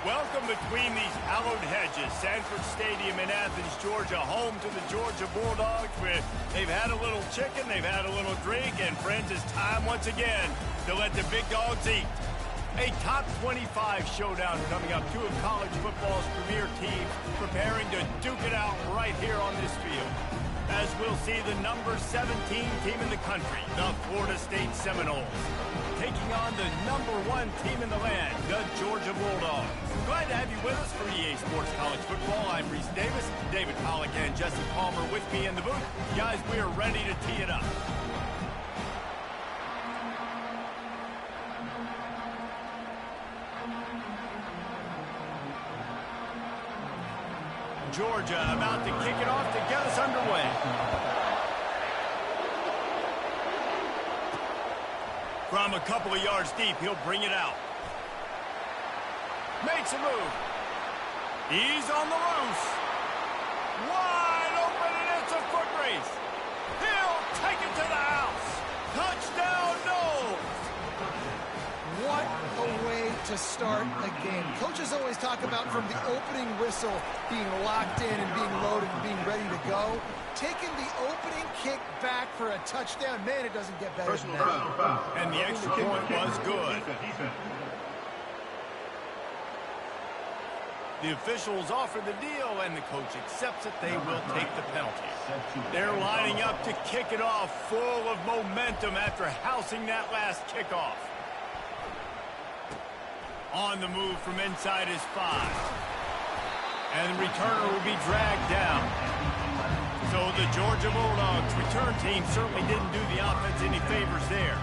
Welcome between these hallowed hedges. Sanford Stadium in Athens, Georgia, home to the Georgia Bulldogs. Where they've had a little chicken, they've had a little drink, and friends, it's time once again to let the big dogs eat. A top 25 showdown coming up. Two of college football's premier teams preparing to duke it out right here on this field. As we'll see the number 17 team in the country, the Florida State Seminoles, taking on the number 1 team in the land, the Georgia Bulldogs. Glad to have you with us for EA Sports College Football. I'm Reese Davis, David Pollack and Jesse Palmer with me in the booth. Guys, we are ready to tee it up. Georgia about to kick it off to get us underway. From a couple of yards deep, he'll bring it out. Makes a move. He's on the loose. Wide open, and it's a foot race. He'll take it to the house. Touchdown, Noles. What a way to start a game. Coaches always talk about from the opening whistle being locked in and being loaded and being ready to go. Taking the opening kick back for a touchdown, man, it doesn't get better than that. And the extra point was good. The officials offer the deal, and the coach accepts it. They will take the penalty. They're lining up to kick it off, full of momentum after housing that last kickoff. On the move from inside his 5. And the returner will be dragged down. So the Georgia Bulldogs return team certainly didn't do the offense any favors there.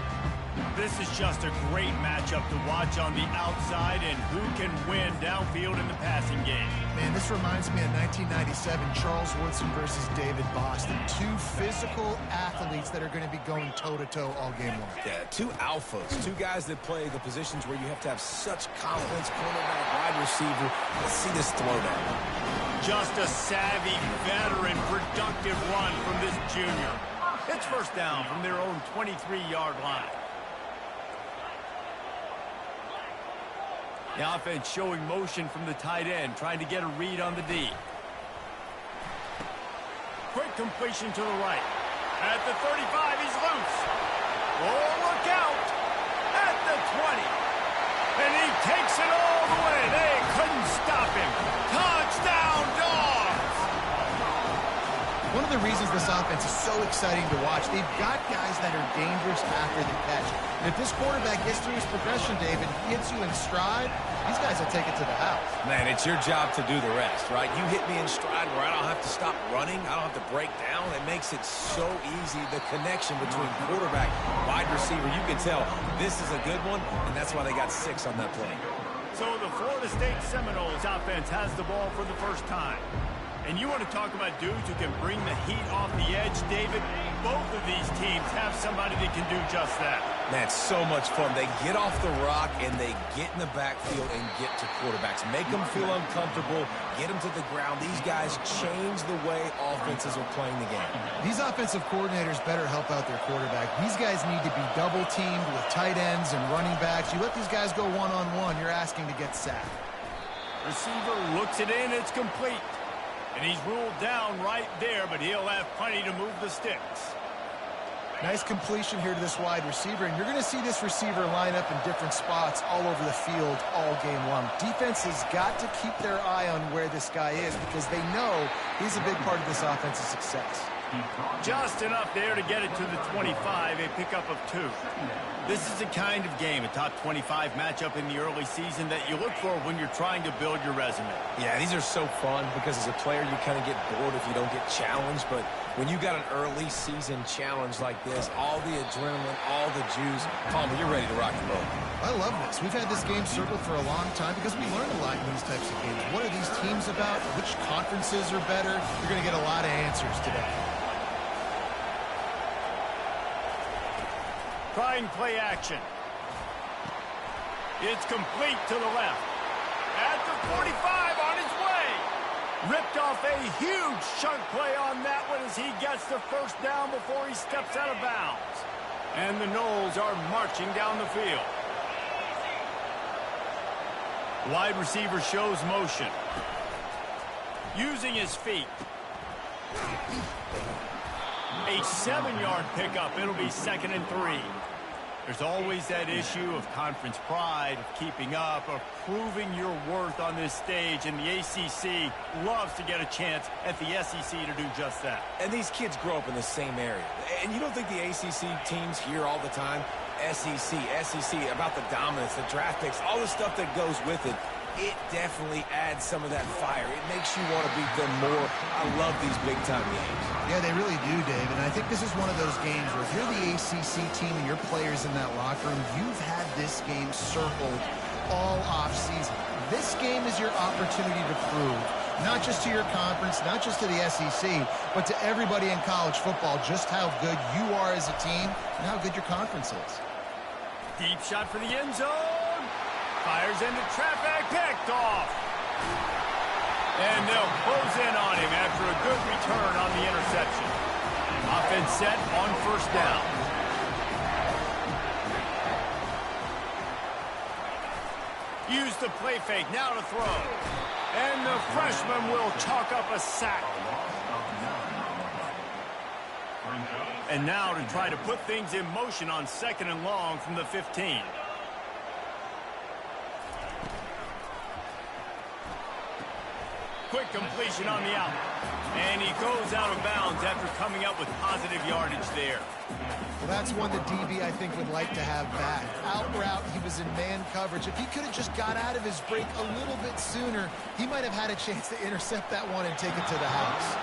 This is just a great matchup to watch on the outside, and who can win downfield in the passing game. Man, this reminds me of 1997, Charles Woodson versus David Boston. Two physical athletes that are going to be going toe-to-toe all game long. Yeah, two alphas, two guys that play the positions where you have to have such confidence, cornerback, wide receiver. Let's see this throwdown. Just a savvy, veteran, productive run from this junior. It's first down from their own 23-yard line. The offense showing motion from the tight end, trying to get a read on the D. Quick completion to the right. At the 35, he's loose. Oh, look out! At the 20. And he takes it all the way. They couldn't stop him. Touchdown, Dogs! One of the reasons this offense is so exciting to watch, they've got guys that are dangerous after the catch. And if this quarterback gets through his progression, David, hits you in stride, these guys will take it to the house. Man, it's your job to do the rest, right? You hit me in stride where I don't have to stop running. I don't have to break down. It makes it so easy. The connection between quarterback, wide receiver, you can tell this is a good one, and that's why they got 6 on that play. So the Florida State Seminoles offense has the ball for the first time. And you want to talk about dudes who can bring the heat off the edge, David? Both of these teams have somebody that can do just that. Man, it's so much fun. They get off the rock and they get in the backfield and get to quarterbacks. Make them feel uncomfortable, get them to the ground. These guys change the way offenses are playing the game. These offensive coordinators better help out their quarterback. These guys need to be double-teamed with tight ends and running backs. You let these guys go one-on-one, you're asking to get sacked. Receiver looks it in, it's complete. And he's ruled down right there, but he'll have plenty to move the sticks. Nice completion here to this wide receiver, and you're going to see this receiver line up in different spots all over the field all game long. Defense has got to keep their eye on where this guy is because they know he's a big part of this offense's success. Just enough there to get it to the 25, a pickup of 2. This is the kind of game, a top 25 matchup in the early season that you look for when you're trying to build your resume. Yeah, these are so fun because as a player you kind of get bored if you don't get challenged, but when you got an early season challenge like this, all the adrenaline, all the juice, Palmer, you're ready to rock and roll. I love this. We've had this game circled for a long time because we learn a lot in these types of games. What are these teams about? Which conferences are better? You're going to get a lot of answers today. Trying play action. It's complete to the left. At the 45 on his way. Ripped off a huge chunk play on that one as he gets the first down before he steps out of bounds. And the Noles are marching down the field. Wide receiver shows motion. Using his feet. A 7-yard pickup. It'll be 2nd and 3. There's always that issue of conference pride, of keeping up, of proving your worth on this stage, and the ACC loves to get a chance at the SEC to do just that. And these kids grow up in the same area. And you don't think the ACC teams hear all the time, SEC, about the dominance, the draft picks, all the stuff that goes with it. It definitely adds some of that fire. It makes you want to beat them more. I love these big-time games. Yeah, they really do, Dave. And I think this is one of those games where if you're the ACC team and your players in that locker room, you've had this game circled all offseason. This game is your opportunity to prove, not just to your conference, not just to the SEC, but to everybody in college football, just how good you are as a team and how good your conference is. Deep shot for the end zone. Fires into traffic, picked off. And they'll close in on him after a good return on the interception. Offense set on 1st down. Use the play fake, now to throw. And the freshman will chalk up a sack. And now to try to put things in motion on 2nd and long from the 15. Quick completion on the out. And he goes out of bounds after coming up with positive yardage there. Well, that's one that DB, I think, would like to have back. Out route, he was in man coverage. If he could have just got out of his break a little bit sooner, he might have had a chance to intercept that one and take it to the house.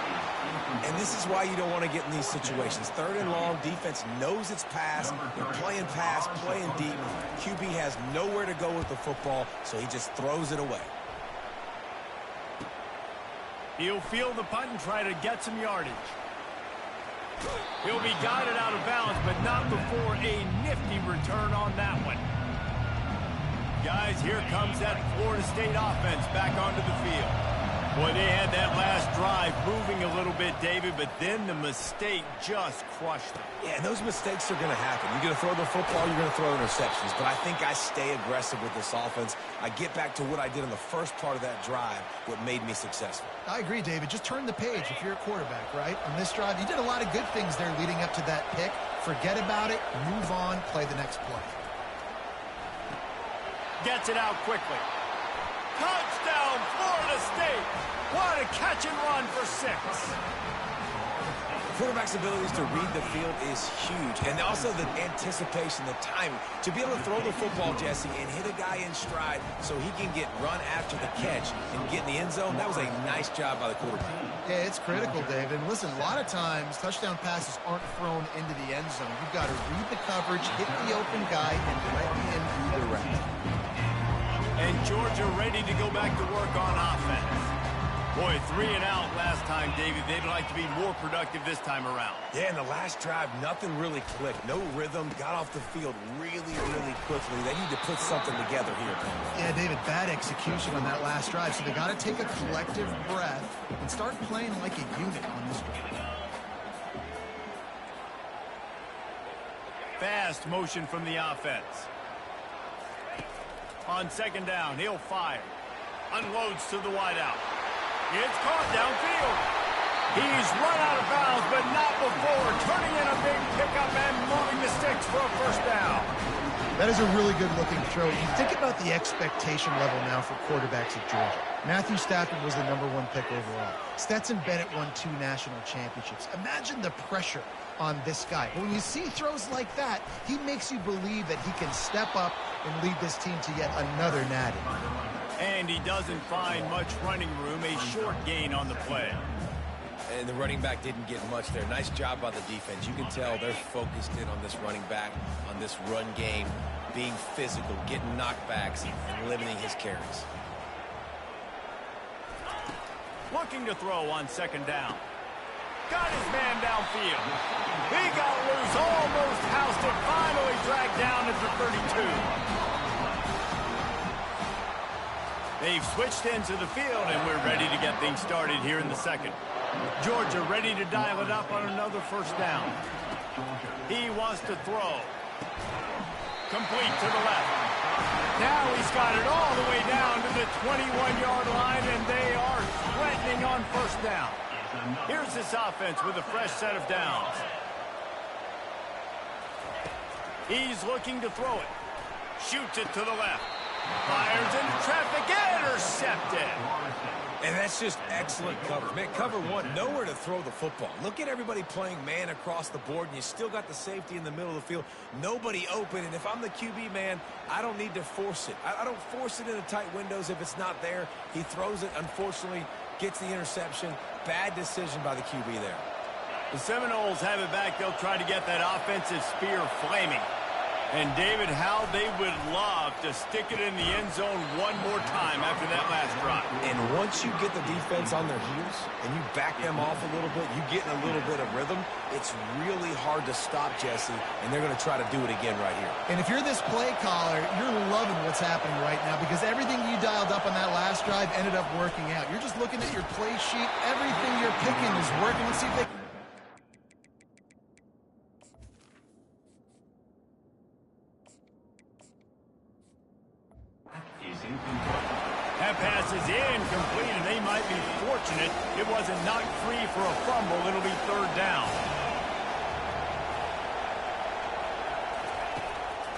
And this is why you don't want to get in these situations. 3rd and long, defense knows it's pass. They're playing pass, playing deep. QB has nowhere to go with the football, so he just throws it away. He'll field the punt and try to get some yardage. He'll be guided out of bounds, but not before a nifty return on that one. Guys, here comes that Florida State offense back onto the field. Boy, they had that last drive moving a little bit, David, but then the mistake just crushed them. Yeah, and those mistakes are going to happen. You're going to throw the football, you're going to throw interceptions. But I think I stay aggressive with this offense. I get back to what I did in the first part of that drive, what made me successful. I agree, David. Just turn the page if you're a quarterback, right? On this drive, you did a lot of good things there leading up to that pick. Forget about it, move on, play the next play. Gets it out quickly. Touchdown, Florida State. What a catch and run for 6. Quarterback's abilities to read the field is huge. And also the anticipation, the timing. To be able to throw the football, Jesse, and hit a guy in stride so he can get run after the catch and get in the end zone, that was a nice job by the quarterback. Yeah, it's critical, David. And listen, a lot of times touchdown passes aren't thrown into the end zone. You've got to read the coverage, hit the open guy, and let him redirect. And Georgia ready to go back to work on offense. Boy, 3 and out last time, David. They'd like to be more productive this time around. Yeah, in the last drive, nothing really clicked. No rhythm, got off the field really quickly. They need to put something together here. Yeah, David, bad execution on that last drive. So they got to take a collective breath and start playing like a unit on this drive. Fast motion from the offense. On 2nd down, he'll fire. Unloads to the wideout. It's caught downfield. He's run out of bounds, but not before turning in a big pickup and moving the sticks for a 1st down. That is a really good-looking throw. You think about the expectation level now for quarterbacks at Georgia. Matthew Stafford was the #1 pick overall. Stetson Bennett won 2 national championships. Imagine the pressure on this guy. But when you see throws like that, he makes you believe that he can step up and lead this team to yet another natty. And he doesn't find much running room, a short gain on the play. And the running back didn't get much there. Nice job by the defense. You can tell they're focused in on this running back, on this run game, being physical, getting knockbacks, and limiting his carries. Looking to throw on 2nd down. Got his man downfield. He got loose, almost housed it, finally dragged down at the 32. They've switched into the field, and we're ready to get things started here in the 2nd. Georgia ready to dial it up on another 1st down. He wants to throw. Complete to the left. Now he's got it all the way down to the 21-yard line, and they are threatening on first down. Here's this offense with a fresh set of downs. He's looking to throw it. Shoots it to the left. Fires into traffic. Intercepted. And that's just excellent coverage. Man, cover one, nowhere to throw the football. Look at everybody playing man across the board, and you still got the safety in the middle of the field. Nobody open, and if I'm the QB, man, I don't need to force it. I don't force it into tight windows if it's not there. He throws it, unfortunately, gets the interception. Bad decision by the QB there. The Seminoles have it back. They'll try to get that offensive spear flaming. And, David, how they would love to stick it in the end zone one more time after that last drive. And once you get the defense on their heels and you back them off a little bit, you get in a little bit of rhythm, it's really hard to stop, Jesse, and they're going to try to do it again right here. And if you're this play caller, you're loving what's happening right now because everything you dialed up on that last drive ended up working out. You're just looking at your play sheet. Everything you're picking is working. Let's see if they... That pass is incomplete, and they might be fortunate it wasn't knocked free for a fumble. It'll be third down.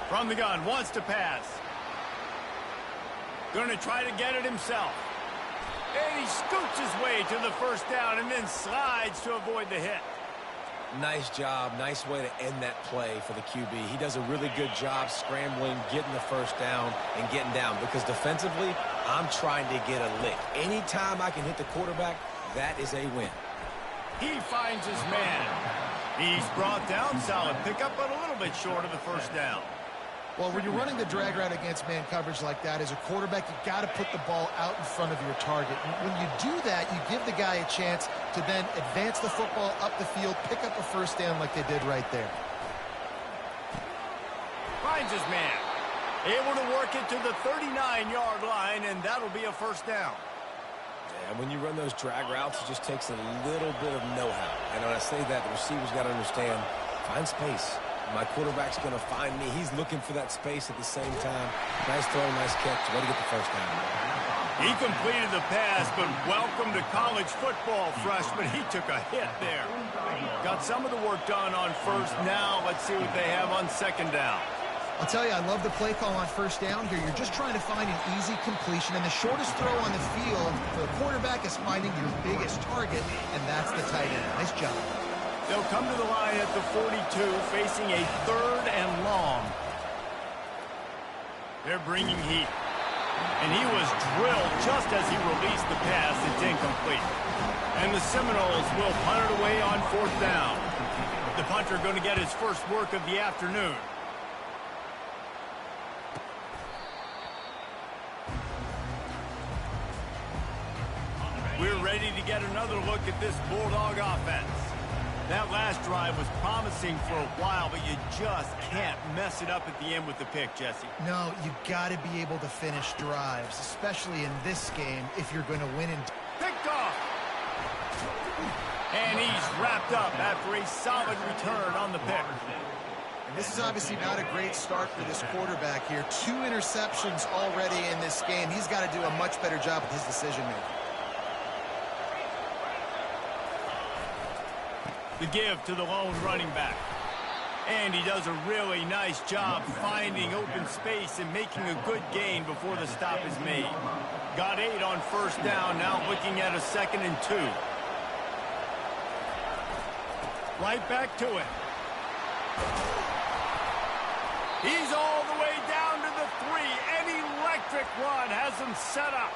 From the gun, wants to pass. Going to try to get it himself. And he scoots his way to the first down and then slides to avoid the hit. Nice job. Nice way to end that play for the QB. He does a really good job scrambling, getting the first down, and getting down. Because defensively, I'm trying to get a lick. Anytime I can hit the quarterback, that is a win. He finds his man. He's brought down. Solid pickup, but a little bit short of the first down. Well, when you're running the drag route against man coverage like that, as a quarterback, you've got to put the ball out in front of your target. And when you do that, you give the guy a chance to then advance the football up the field, pick up a first down like they did right there. Finds his man. Able to work it to the 39-yard line, and that'll be a first down. And when you run those drag routes, it just takes a little bit of know-how. And when I say that, the receiver's got to understand, find space. My quarterback's going to find me. He's looking for that space at the same time. Nice throw, nice catch. Way to get the first down. He completed the pass, but welcome to college football, freshman. He took a hit there. Got some of the work done on first. Now let's see what they have on second down. I'll tell you, I love the play call on first down here. You're just trying to find an easy completion, and the shortest throw on the field for the quarterback is finding your biggest target, and that's the tight end. Nice job. They'll come to the line at the 42, facing a third and long. They're bringing heat. And he was drilled just as he released the pass. It's incomplete. And the Seminoles will punt it away on fourth down. The punter going to get his first work of the afternoon. We're ready to get another look at this Bulldog offense. That last drive was promising for a while, but you just can't mess it up at the end with the pick, Jesse. No, you've got to be able to finish drives, especially in this game, if you're going to win. Picked off. And he's wrapped up after a solid return on the pick. And this is obviously not a great start for this quarterback here. 2 interceptions already in this game. He's got to do a much better job with his decision-making. The give to the lone running back. And he does a really nice job finding open space and making a good gain before the stop is made. Got 8 on first down, now looking at a 2nd and 2. Right back to it. He's all the way down to the 3. An electric run has him set up.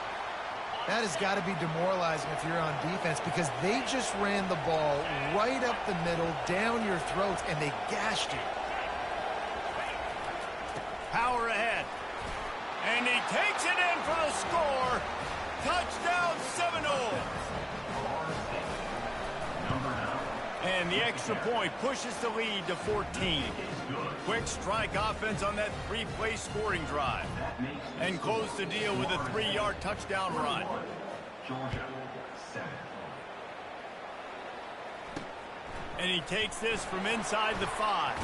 That has got to be demoralizing if you're on defense because they just ran the ball right up the middle, down your throats, and they gashed you. Power ahead. And he takes it in for the score. Touchdown Seminoles. And the extra point pushes the lead to 14. Quick strike offense on that 3-play scoring drive. And close the deal with a 3-yard touchdown run. And he takes this from inside the 5.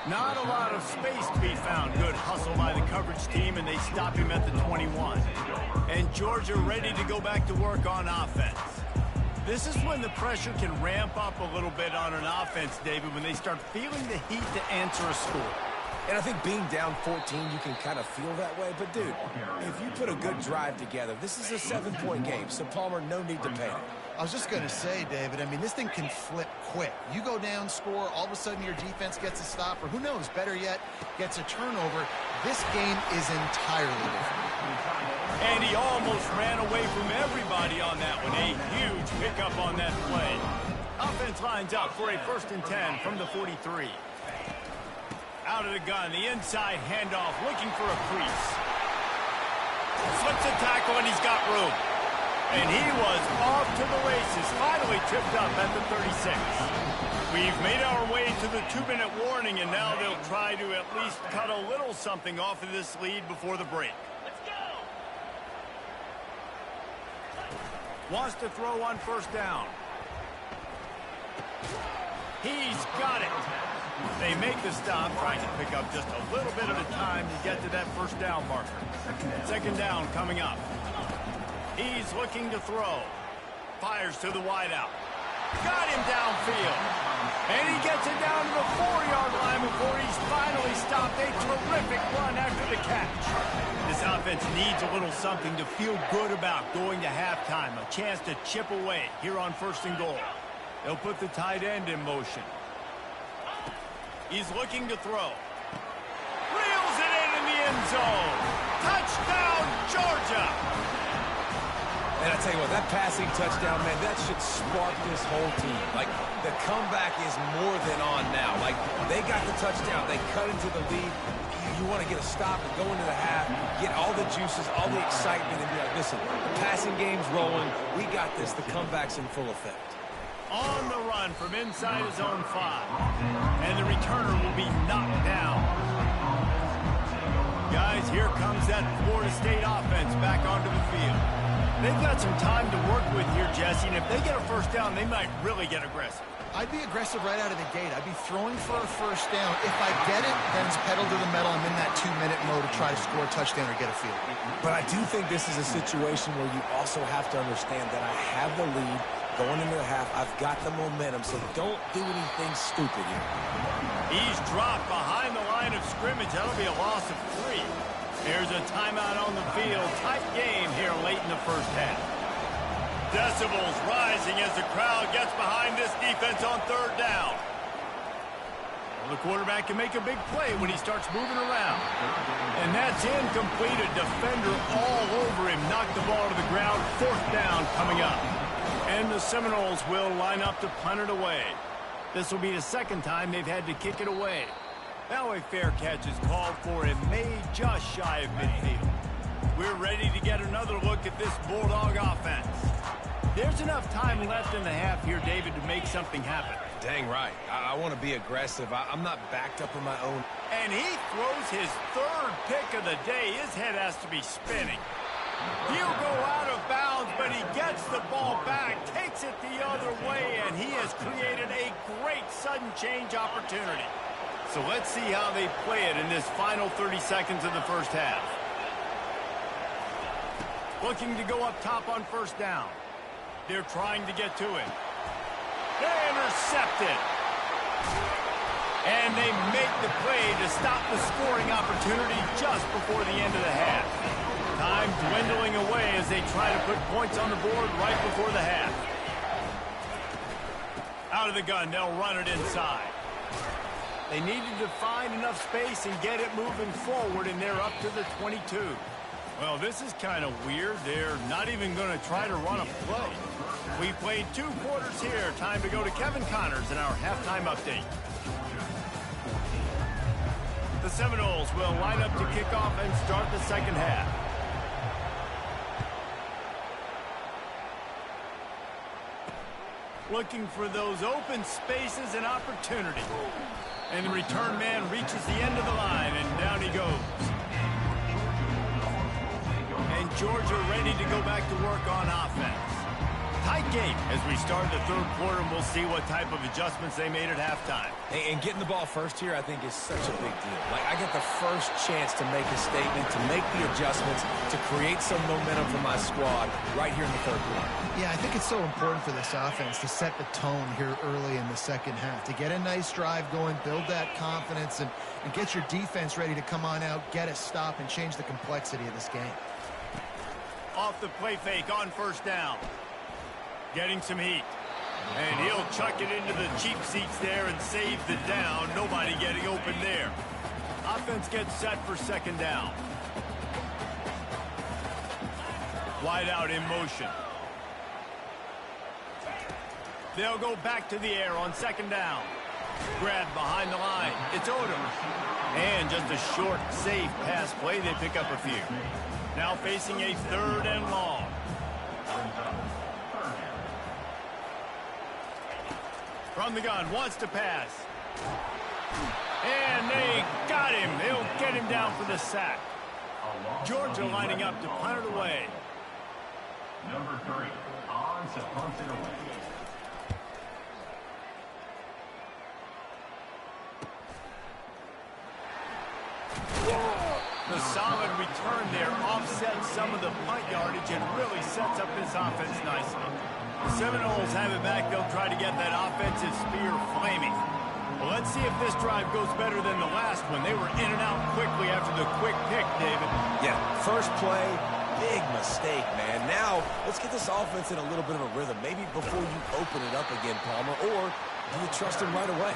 Not a lot of space to be found. Good hustle by the coverage team, and they stop him at the 21. And Georgia ready to go back to work on offense. This is when the pressure can ramp up a little bit on an offense, David, when they start feeling the heat to answer a score. And I think being down 14, you can kind of feel that way. But, dude, if you put a good drive together, this is a 7-point game. So, Palmer, no need to panic. I was just going to say, David, I mean, this thing can flip quick. You go down, score, all of a sudden your defense gets a stop, or who knows, better yet, gets a turnover. This game is entirely different. And he almost ran away from everybody on that one. A huge pickup on that play. Offense lines up for a 1st and 10 from the 43. Out of the gun, the inside handoff, looking for a crease. Flips a tackle, and he's got room. And he was off to the races, finally tripped up at the 36. We've made our way to the 2-minute warning, and now they'll try to at least cut a little something off of this lead before the break. Let's go! Wants to throw on 1st down. He's got it. They make the stop, trying to pick up just a little bit of a time to get to that 1st down marker. 2nd down coming up. He's looking to throw. Fires to the wideout. Got him downfield. And he gets it down to the 4-yard line before he's finally stopped. A terrific run after the catch. This offense needs a little something to feel good about going to halftime. A chance to chip away here on 1st and goal. They'll put the tight end in motion. He's looking to throw. Reels it in the end zone. Touchdown, Georgia! And I tell you what, that passing touchdown, man, that should spark this whole team. Like, the comeback is more than on now. Like, they got the touchdown. They cut into the lead. You want to get a stop and go into the half, get all the juices, all the excitement, and be like, listen, the passing game's rolling. We got this. The comeback's in full effect. On the run from inside his own 5. And the returner will be knocked down. Guys, here comes that Florida State offense back onto the field. They've got some time to work with here, Jesse, and if they get a 1st down, they might really get aggressive. I'd be aggressive right out of the gate. I'd be throwing for a 1st down. If I get it, then it's pedal to the metal. I'm in that 2-minute mode to try to score a touchdown or get a field. But I do think this is a situation where you also have to understand that I have the lead going into the half. I've got the momentum, so don't do anything stupid here. He's dropped behind the line of scrimmage. That'll be a loss of 3. There's a timeout on the field. Tight game here late in the 1st half. Decibels rising as the crowd gets behind this defense on 3rd down. Well, the quarterback can make a big play when he starts moving around. And that's incomplete. A defender all over him. Knocked the ball to the ground. 4th down coming up. And the Seminoles will line up to punt it away. This will be the 2nd time they've had to kick it away. Now a fair catch is called for and made just shy of midfield. We're ready to get another look at this Bulldog offense. There's enough time left in the half here, David, to make something happen. Dang right. I want to be aggressive. I'm not backed up on my own. And he throws his 3rd pick of the day. His head has to be spinning. He'll go out of bounds, but he gets the ball back, takes it the other way, and he has created a great sudden change opportunity. So let's see how they play it in this final 30 seconds of the 1st half. Looking to go up top on 1st down. They're trying to get to it. They intercept it. And they make the play to stop the scoring opportunity just before the end of the half. Time dwindling away as they try to put points on the board right before the half. Out of the gun, they'll run it inside. They needed to find enough space and get it moving forward, and they're up to the 22. Well, this is kind of weird. They're not even going to try to run a play. We played 2 quarters here. Time to go to Kevin Connors in our halftime update. The Seminoles will line up to kick off and start the 2nd half. Looking for those open spaces and opportunity. And the return man reaches the end of the line, and down he goes. And Georgia ready to go back to work on offense. tight game as we start the third quarter, and we'll see what type of adjustments they made at halftime. And getting the ball first here, I think, is such a big deal. Like, I get the first chance to make a statement, to make the adjustments, to create some momentum for my squad right here in the third quarter. Yeah, I think it's so important for this offense to set the tone here early in the second half, to get a nice drive going, build that confidence, and get your defense ready to come on out, get a stop, and change the complexity of this game. Off the play fake on first down. Getting some heat. And he'll chuck it into the cheap seats there and save the down. Nobody getting open there. Offense gets set for second down. Wide out in motion. They'll go back to the air on second down. Grab behind the line. It's Odom. And just a short, safe pass play. They pick up a few. Now facing a third and long. From the gun, wants to pass. And they got him. They'll get him down for the sack. Georgia lining up to punt it away. Number 3, on to punt it away. The solid return there offsets some of the punt yardage and really sets up this offense nicely. The Seminoles have it back. They'll try to get that offensive spear flaming. Well, let's see if this drive goes better than the last one. They were in and out quickly after the quick pick, David. Yeah, first play, big mistake, man. Now, let's get this offense in a little bit of a rhythm. Maybe before you open it up again, Palmer, or do you trust him right away?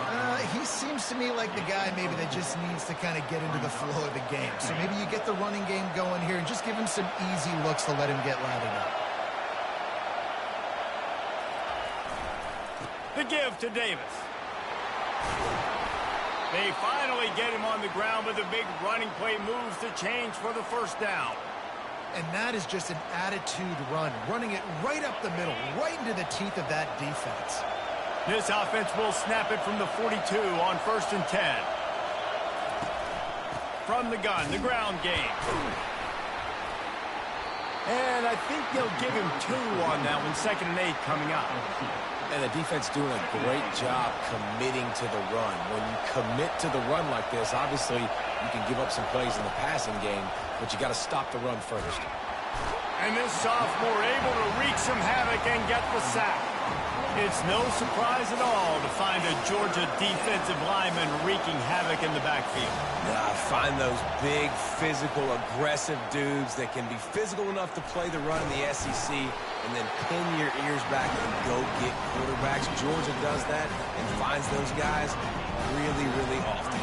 He seems to me like the guy maybe that just needs to kind of get into the flow of the game. So maybe you get the running game going here and just give him some easy looks to let him get lathered up. The give to Davis. They finally get him on the ground, but the big running play moves the change for the first down. And that is just an attitude run, running it right up the middle, right into the teeth of that defense. This offense will snap it from the 42 on 1st and 10. From the gun, the ground game. And I think they'll give him 2 on that one, 2nd and 8 coming up. And the defense doing a great job committing to the run. When you commit to the run like this, obviously you can give up some plays in the passing game, but you got to stop the run first. And this sophomore able to wreak some havoc and get the sack. It's no surprise at all to find a Georgia defensive lineman wreaking havoc in the backfield. Find those big, physical, aggressive dudes that can be physical enough to play the run in the SEC and then pin your ears back and go get quarterbacks. Georgia does that and finds those guys really, really often.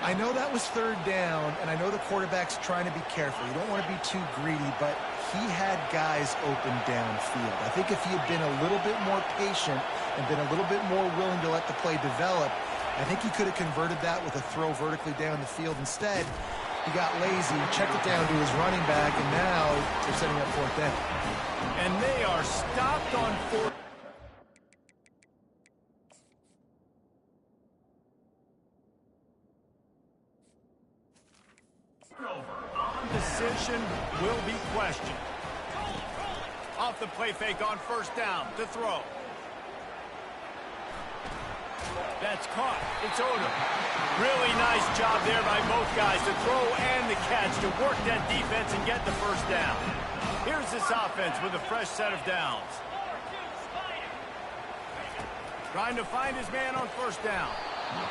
I know that was 3rd down, and I know the quarterback's trying to be careful. You don't want to be too greedy, but he had guys open downfield. I think if he had been a little bit more patient and been a little bit more willing to let the play develop, I think he could have converted that with a throw vertically down the field. Instead, he got lazy, checked it down to his running back, and now they're setting up 4th down. And they are stopped on 4th. Decision will be questioned. Off the play fake on 1st down to throw. That's caught. It's Odom. Really nice job there by both guys to throw and the catch to work that defense and get the 1st down. Here's this offense with a fresh set of downs. Trying to find his man on 1st down.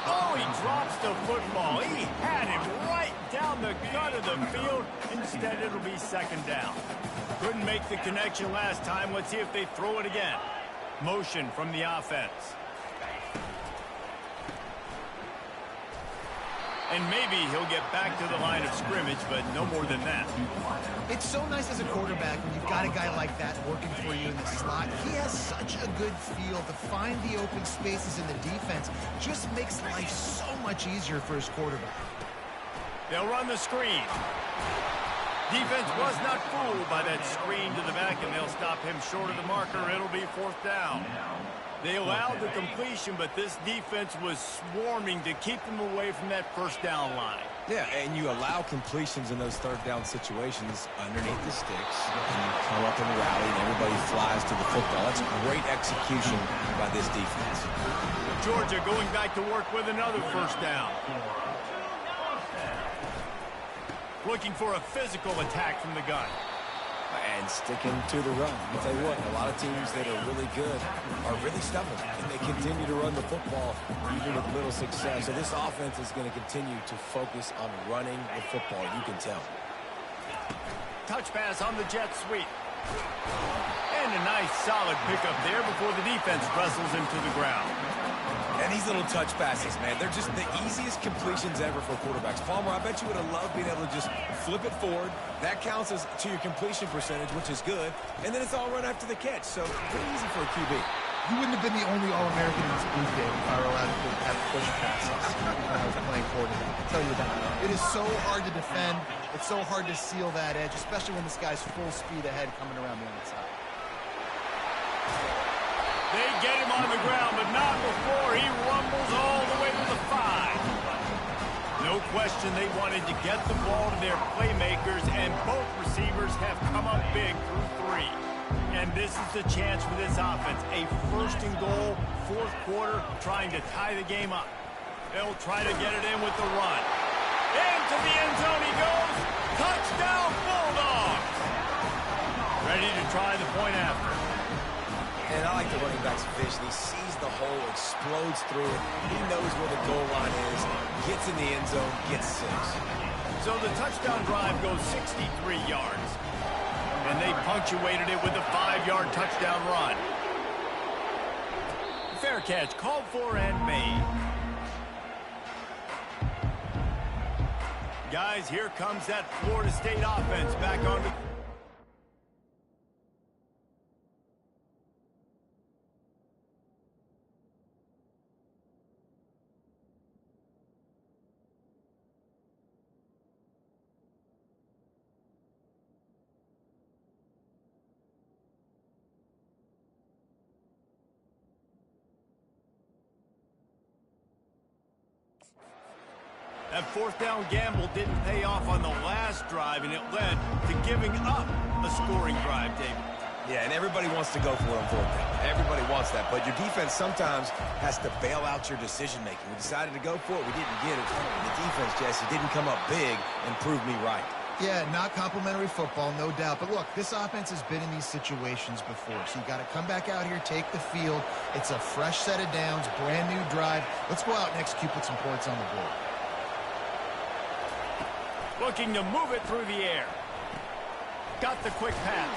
Oh, he drops the football. He had him right down the gut of the field. Instead, it'll be 2nd down. Couldn't make the connection last time. Let's see if they throw it again. Motion from the offense. And maybe he'll get back to the line of scrimmage, but no more than that. It's so nice as a quarterback when you've got a guy like that working for you in the slot. He has such a good feel to find the open spaces in the defense. Just makes life so much easier for his quarterback. They'll run the screen. Defense was not fooled by that screen to the back, and they'll stop him short of the marker. It'll be 4th down. They allowed the completion, but this defense was swarming to keep them away from that first down line. Yeah, and you allow completions in those third down situations underneath the sticks, and you come up and rally, and everybody flies to the football. That's great execution by this defense. Georgia going back to work with another first down. Looking for a physical attack from the gun. And sticking to the run. I'll tell you what, a lot of teams that are really good are really stubborn, and they continue to run the football even with little success. So this offense is going to continue to focus on running the football, you can tell. Touch pass on the jet sweep. And a nice solid pickup there before the defense wrestles him to the ground. And these little touch passes, man, they're just the easiest completions ever for quarterbacks. Palmer, I bet you would have loved being able to just flip it forward. That counts as to your completion percentage, which is good. And then it's all run after the catch. So pretty easy for a QB. You wouldn't have been the only All-American in this booth game if I were allowed to have push passes when I was playing quarterback. I'll tell you that. It is so hard to defend. It's so hard to seal that edge, especially when this guy's full speed ahead coming around the outside. They get him on the ground, but not before he rumbles all the way to the 5. No question they wanted to get the ball to their playmakers, and both receivers have come up big through 3. And this is the chance for this offense. A first and goal, fourth quarter, trying to tie the game up. They'll try to get it in with the run. Into the end zone he goes. Touchdown, Bulldogs! Ready to try the point after. And I like the running back's vision. He sees the hole, explodes through it. He knows where the goal line is, gets in the end zone, gets 6. So the touchdown drive goes 63 yards. And they punctuated it with a 5-yard touchdown run. Fair catch called for and made. Guys, here comes that Florida State offense back on the... That fourth down gamble didn't pay off on the last drive, and it led to giving up a scoring drive, David. Yeah, and everybody wants to go for it on fourth down. Everybody wants that, but your defense sometimes has to bail out your decision-making. We decided to go for it. We didn't get it. And the defense, Jesse, didn't come up big and prove me right. Yeah, not complimentary football, no doubt. But look, this offense has been in these situations before. So you got to come back out here, take the field. It's a fresh set of downs, brand new drive. Let's go out and execute, put some points on the board. Looking to move it through the air. Got the quick pass.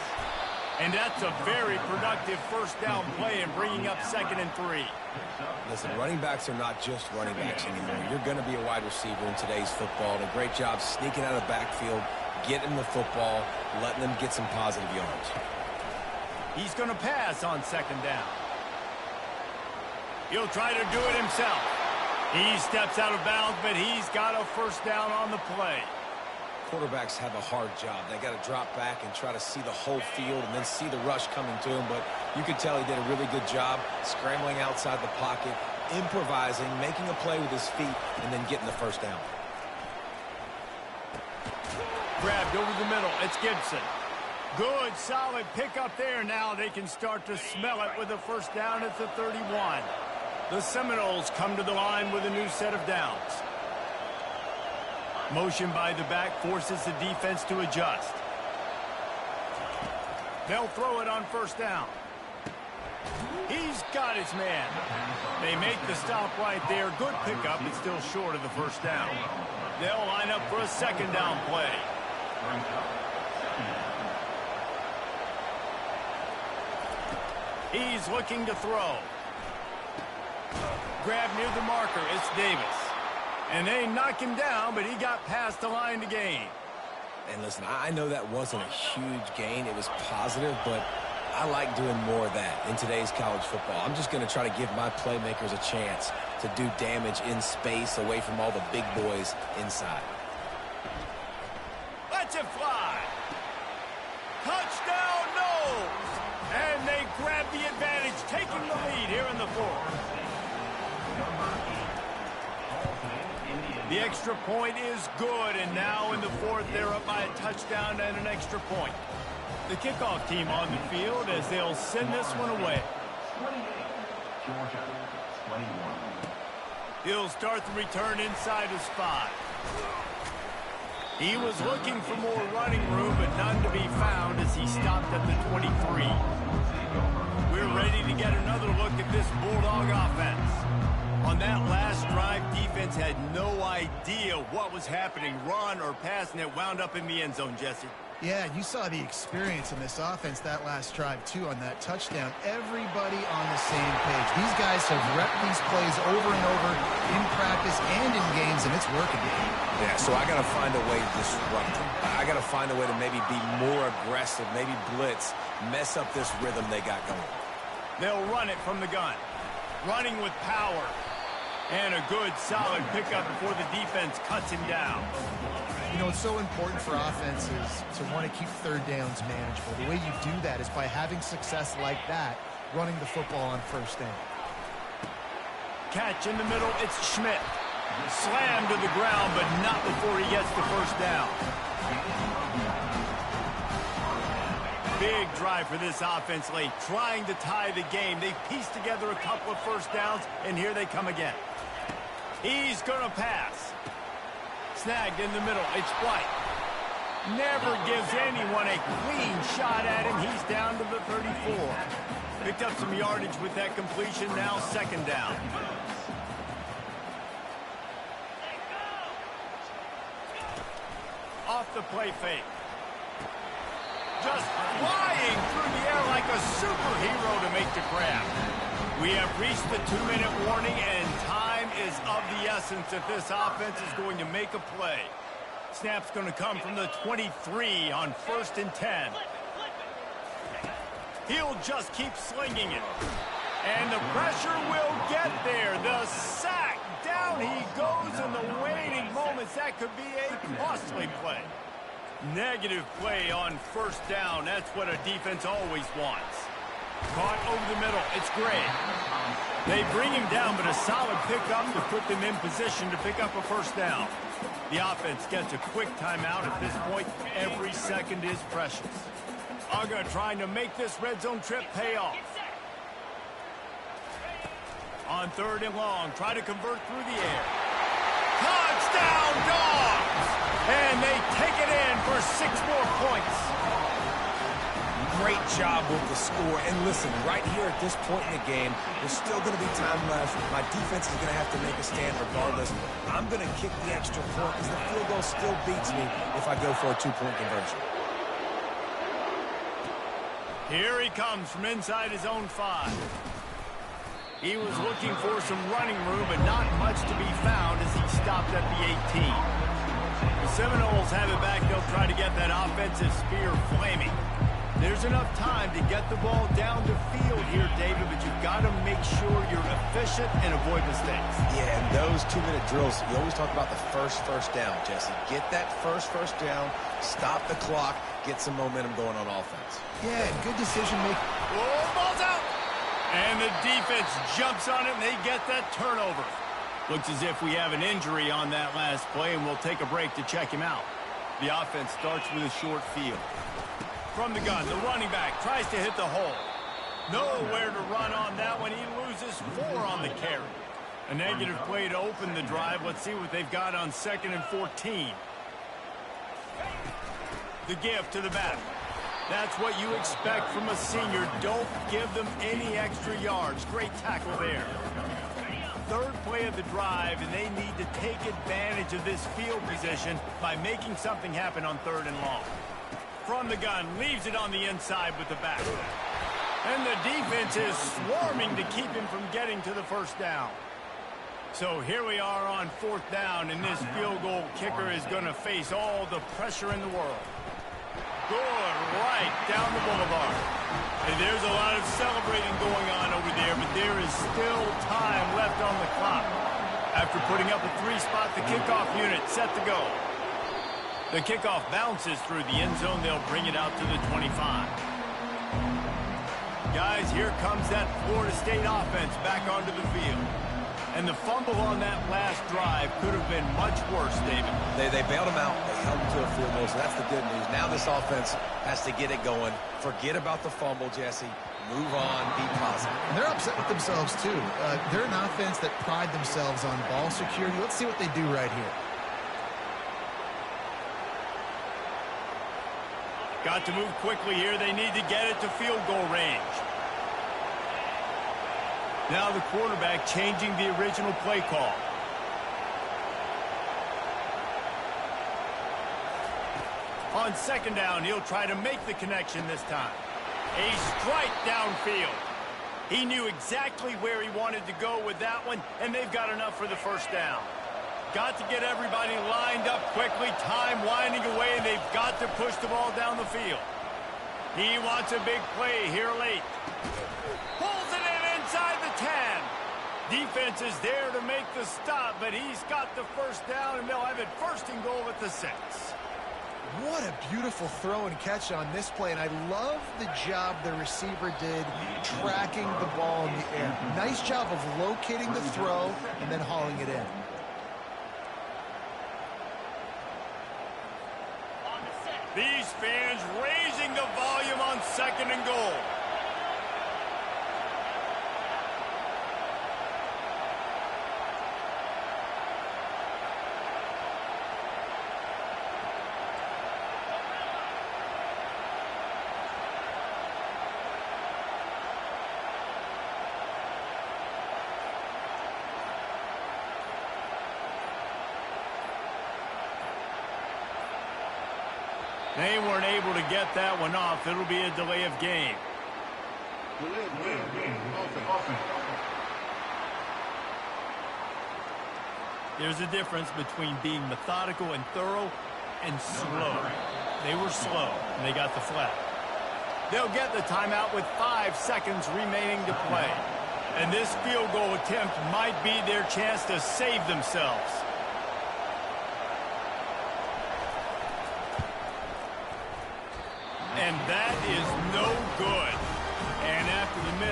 And that's a very productive first down play and bringing up 2nd and 3. Listen, running backs are not just running backs anymore. You're going to be a wide receiver in today's football. And a great job sneaking out of the backfield, getting the football, letting them get some positive yards. He's going to pass on 2nd down. He'll try to do it himself. He steps out of bounds, but he's got a first down on the play. Quarterbacks have a hard job. They got to drop back and try to see the whole field and then see the rush coming to him. But you could tell he did a really good job scrambling outside the pocket, improvising, making a play with his feet, and then getting the first down. Grabbed over the middle. It's Gibson. Good, solid pickup there. Now they can start to smell it with a first down at the 31. The Seminoles come to the line with a new set of downs. Motion by the back forces the defense to adjust. They'll throw it on first down. He's got his man. They make the stop right there. Good pickup, but still short of the first down. They'll line up for a 2nd down play. He's looking to throw. Grab near the marker. It's Davis. And they knock him down, but he got past the line to gain. And listen, I know that wasn't a huge gain. It was positive, but I like doing more of that in today's college football. I'm just going to try to give my playmakers a chance to do damage in space away from all the big boys inside. Let's it fly. Touchdown, no! And they grab the advantage, taking the lead here in the The extra point is good, and now in the fourth, they're up by a touchdown and an extra point. The kickoff team on the field as they'll send this one away. 28, Georgia, 21. He'll start the return inside his 5. He was looking for more running room, but none to be found as he stopped at the 23. We're ready to get another look at this Bulldog offense. On that last drive, defense had no idea what was happening, run or pass, and it wound up in the end zone, Jesse. Yeah, you saw the experience in this offense that last drive, too, on that touchdown. Everybody on the same page. These guys have repped these plays over and over in practice and in games, and it's working. Yeah, so I got to find a way to disrupt them. I got to find a way to maybe be more aggressive, maybe blitz, mess up this rhythm they got going. They'll run it from the gun. Running with power. And a good, solid pickup before the defense cuts him down. You know, it's so important for offenses to want to keep third downs manageable. The way you do that is by having success like that, running the football on first down. Catch in the middle, it's Schmidt. Slammed to the ground, but not before he gets the first down. Big drive for this offense late, trying to tie the game. They pieced together a couple of first downs, and here they come again. He's going to pass. Snagged in the middle. It's White. Never gives anyone a clean shot at him. He's down to the 34. Picked up some yardage with that completion. Now second down. Off the play fake. Just flying through the air like a superhero to make the grab. We have reached the 2-minute warning, and time is of the essence if this offense is going to make a play. Snap's going to come from the 23 on 1st and 10. He'll just keep slinging it. And the pressure will get there. The sack. Down he goes in the waning moments. That could be a costly play. Negative play on first down. That's what a defense always wants. Caught over the middle. It's Gray. They bring him down, but a solid pickup to put them in position to pick up a first down. The offense gets a quick timeout at this point. Every second is precious. Uga trying to make this red zone trip pay off. On 3rd and long, try to convert through the air. Touchdown, Dogs! And they take it in for 6 more points. Great job with the score. And listen, right here at this point in the game, there's still going to be time left. My defense is going to have to make a stand regardless. I'm going to kick the extra point because the field goal still beats me if I go for a 2-point conversion. Here he comes from inside his own 5. He was looking for some running room, but not much to be found as he stopped at the 18. The Seminoles have it back. They'll try to get that offensive spear flaming. There's enough time to get the ball down the field here, David, but you've got to make sure you're efficient and avoid mistakes. Yeah, and those 2-minute drills, you always talk about the first down, Jesse. Get that first down, stop the clock, get some momentum going on offense. Yeah, good decision making. Oh, ball's out! And the defense jumps on it, and they get that turnover. Looks as if we have an injury on that last play, and we'll take a break to check him out. The offense starts with a short field. From the gun, the running back tries to hit the hole. Nowhere to run on that one. He loses 4 on the carry. A negative play to open the drive. Let's see what they've got on 2nd and 14. The give to the back. That's what you expect from a senior. Don't give them any extra yards. Great tackle there. 3rd play of the drive, and they need to take advantage of this field position by making something happen on 3rd and long. From the gun, leaves it on the inside with the back. And the defense is swarming to keep him from getting to the first down. So here we are on 4th down, and this field goal kicker is going to face all the pressure in the world. Good right down the boulevard. And there's a lot of celebrating going on over there, but there is still time left on the clock. After putting up a 3-spot, the kickoff unit set to go. The kickoff bounces through the end zone. They'll bring it out to the 25. Guys, here comes that Florida State offense back onto the field. And the fumble on that last drive could have been much worse, David. They bailed him out. They held him to a field goal, so that's the good news. Now this offense has to get it going. Forget about the fumble, Jesse. Move on, be positive. And they're upset with themselves, too. They're an offense that pride themselves on ball security. Let's see what they do right here. Got to move quickly here. They need to get it to field goal range. Now the quarterback changing the original play call. On second down, he'll try to make the connection this time. A strike downfield. He knew exactly where he wanted to go with that one, and they've got enough for the first down. Got to get everybody lined up quickly, time winding away, and they've got to push the ball down the field. He wants a big play here late. Pulls it in inside the 10. Defense is there to make the stop, but he's got the first down, and they'll have it first and goal at the 6. What a beautiful throw and catch on this play, and I love the job the receiver did tracking the ball in the air. Nice job of locating the throw and then hauling it in. These fans raising the volume on second and goal. They weren't able to get that one off. It'll be a delay of game. There's a difference between being methodical and thorough and slow. They were slow, and they got the flag. They'll get the timeout with 5 seconds remaining to play. And this field goal attempt might be their chance to save themselves. And that is no good. And after the miss,